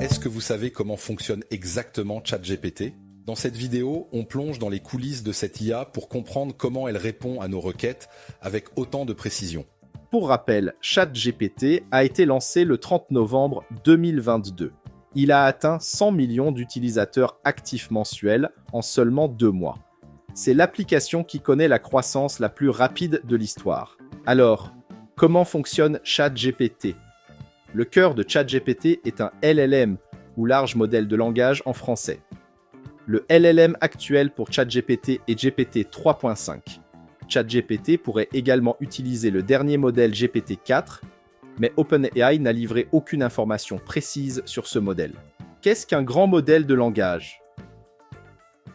Est-ce que vous savez comment fonctionne exactement ChatGPT ? Dans cette vidéo, on plonge dans les coulisses de cette IA pour comprendre comment elle répond à nos requêtes avec autant de précision. Pour rappel, ChatGPT a été lancé le 30 novembre 2022. Il a atteint 100 millions d'utilisateurs actifs mensuels en seulement 2 mois. C'est l'application qui connaît la croissance la plus rapide de l'histoire. Alors, comment fonctionne ChatGPT ? Le cœur de ChatGPT est un LLM, ou large modèle de langage en français. Le LLM actuel pour ChatGPT est GPT 3.5. ChatGPT pourrait également utiliser le dernier modèle GPT-4, mais OpenAI n'a livré aucune information précise sur ce modèle. Qu'est-ce qu'un grand modèle de langage ?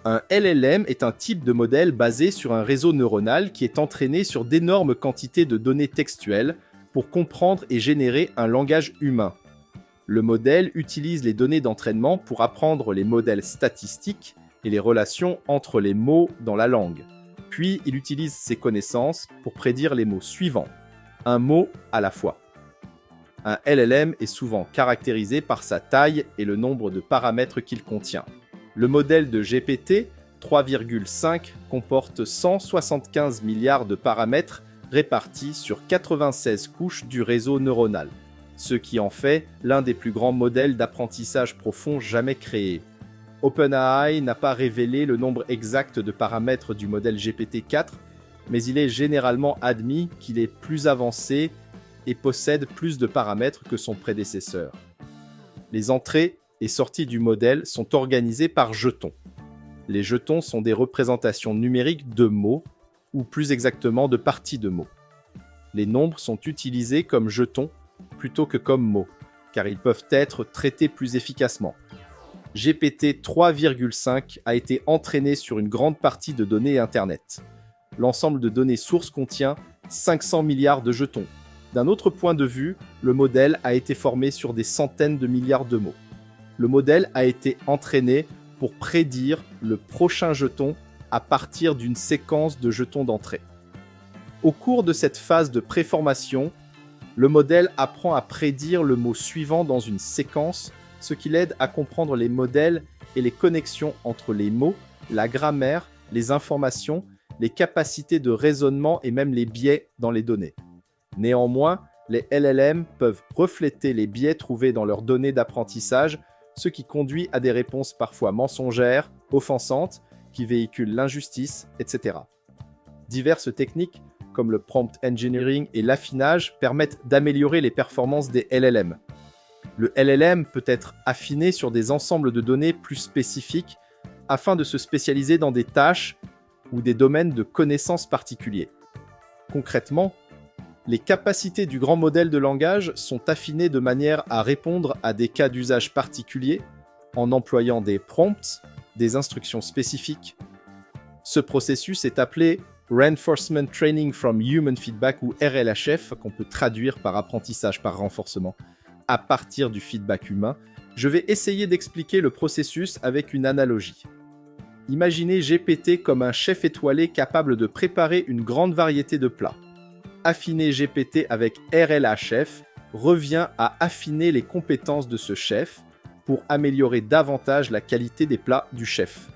Un LLM est un type de modèle basé sur un réseau neuronal qui est entraîné sur d'énormes quantités de données textuelles pour comprendre et générer un langage humain. Le modèle utilise les données d'entraînement pour apprendre les modèles statistiques et les relations entre les mots dans la langue. Puis, il utilise ces connaissances pour prédire les mots suivants, un mot à la fois. Un LLM est souvent caractérisé par sa taille et le nombre de paramètres qu'il contient. Le modèle de GPT 3,5 comporte 175 milliards de paramètres répartis sur 96 couches du réseau neuronal, ce qui en fait l'un des plus grands modèles d'apprentissage profond jamais créés. OpenAI n'a pas révélé le nombre exact de paramètres du modèle GPT-4, mais il est généralement admis qu'il est plus avancé et possède plus de paramètres que son prédécesseur. Les entrées et sorties du modèle sont organisées par jetons. Les jetons sont des représentations numériques de mots, ou plus exactement de parties de mots. Les nombres sont utilisés comme jetons plutôt que comme mots, car ils peuvent être traités plus efficacement. GPT 3,5 a été entraîné sur une grande partie de données Internet. L'ensemble de données sources contient 500 milliards de jetons. D'un autre point de vue, le modèle a été formé sur des centaines de milliards de mots. Le modèle a été entraîné pour prédire le prochain jeton à partir d'une séquence de jetons d'entrée. Au cours de cette phase de préformation, le modèle apprend à prédire le mot suivant dans une séquence, ce qui l'aide à comprendre les modèles et les connexions entre les mots, la grammaire, les informations, les capacités de raisonnement et même les biais dans les données. Néanmoins, les LLM peuvent refléter les biais trouvés dans leurs données d'apprentissage, ce qui conduit à des réponses parfois mensongères, offensantes, qui véhiculent l'injustice, etc. Diverses techniques, comme le prompt engineering et l'affinage, permettent d'améliorer les performances des LLM. Le LLM peut être affiné sur des ensembles de données plus spécifiques afin de se spécialiser dans des tâches ou des domaines de connaissances particuliers. Concrètement, les capacités du grand modèle de langage sont affinées de manière à répondre à des cas d'usage particuliers en employant des prompts, des instructions spécifiques. Ce processus est appelé Reinforcement Training from Human Feedback ou RLHF, qu'on peut traduire par apprentissage par renforcement, à partir du feedback humain. Je vais essayer d'expliquer le processus avec une analogie. Imaginez GPT comme un chef étoilé capable de préparer une grande variété de plats. Affiner GPT avec RLHF revient à affiner les compétences de ce chef pour améliorer davantage la qualité des plats du chef.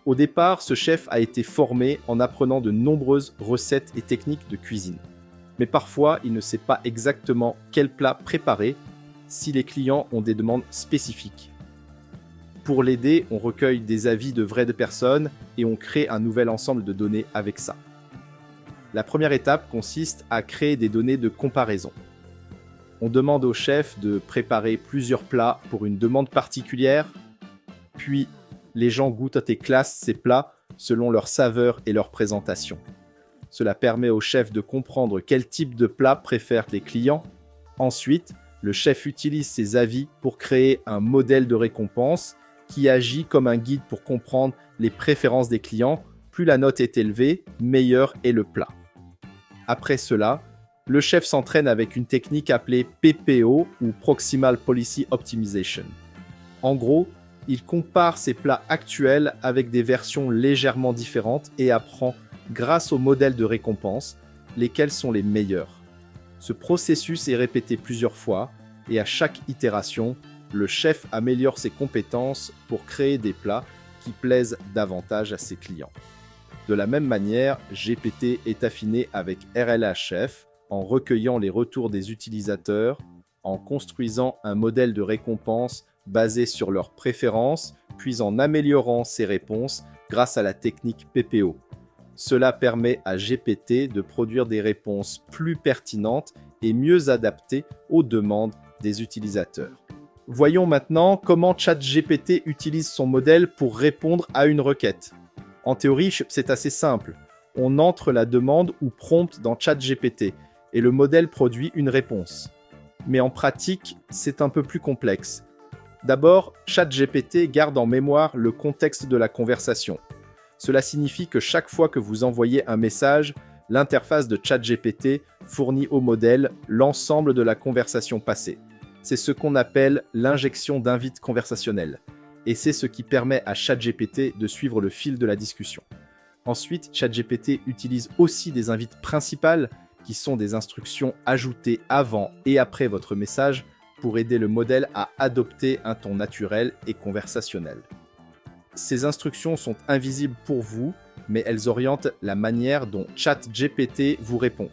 Au départ, ce chef a été formé en apprenant de nombreuses recettes et techniques de cuisine. Mais parfois, il ne sait pas exactement quel plat préparer si les clients ont des demandes spécifiques. Pour l'aider, on recueille des avis de vraies personnes et on crée un nouvel ensemble de données avec ça. La première étape consiste à créer des données de comparaison. On demande au chef de préparer plusieurs plats pour une demande particulière, puis les gens goûtent et classent ces plats selon leur saveur et leur présentation. Cela permet au chef de comprendre quel type de plat préfèrent les clients. Ensuite, le chef utilise ces avis pour créer un modèle de récompense qui agit comme un guide pour comprendre les préférences des clients. Plus la note est élevée, meilleur est le plat. Après cela, le chef s'entraîne avec une technique appelée PPO ou Proximal Policy Optimization. En gros, il compare ses plats actuels avec des versions légèrement différentes et apprend, grâce au modèle de récompense, lesquels sont les meilleurs. Ce processus est répété plusieurs fois et à chaque itération, le chef améliore ses compétences pour créer des plats qui plaisent davantage à ses clients. De la même manière, GPT est affiné avec RLHF en recueillant les retours des utilisateurs, en construisant un modèle de récompense basé sur leurs préférences, puis en améliorant ses réponses grâce à la technique PPO. Cela permet à GPT de produire des réponses plus pertinentes et mieux adaptées aux demandes des utilisateurs. Voyons maintenant comment ChatGPT utilise son modèle pour répondre à une requête. En théorie, c'est assez simple. On entre la demande ou prompt dans ChatGPT et le modèle produit une réponse. Mais en pratique, c'est un peu plus complexe. D'abord, ChatGPT garde en mémoire le contexte de la conversation. Cela signifie que chaque fois que vous envoyez un message, l'interface de ChatGPT fournit au modèle l'ensemble de la conversation passée. C'est ce qu'on appelle l'injection d'invites conversationnels. Et c'est ce qui permet à ChatGPT de suivre le fil de la discussion. Ensuite, ChatGPT utilise aussi des invites principales, qui sont des instructions ajoutées avant et après votre message pour aider le modèle à adopter un ton naturel et conversationnel. Ces instructions sont invisibles pour vous, mais elles orientent la manière dont ChatGPT vous répond.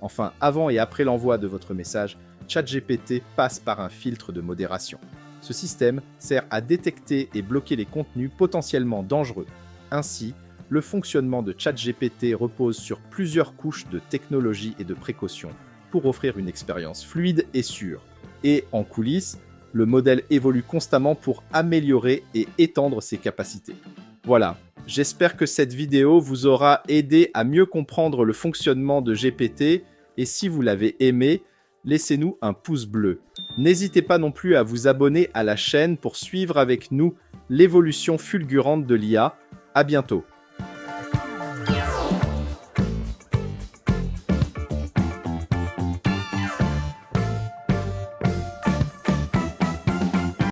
Enfin, avant et après l'envoi de votre message, ChatGPT passe par un filtre de modération. Ce système sert à détecter et bloquer les contenus potentiellement dangereux. Ainsi, le fonctionnement de ChatGPT repose sur plusieurs couches de technologie et de précautions pour offrir une expérience fluide et sûre. Et en coulisses, le modèle évolue constamment pour améliorer et étendre ses capacités. Voilà, j'espère que cette vidéo vous aura aidé à mieux comprendre le fonctionnement de GPT et si vous l'avez aimé, laissez-nous un pouce bleu. N'hésitez pas non plus à vous abonner à la chaîne pour suivre avec nous l'évolution fulgurante de l'IA. À bientôt.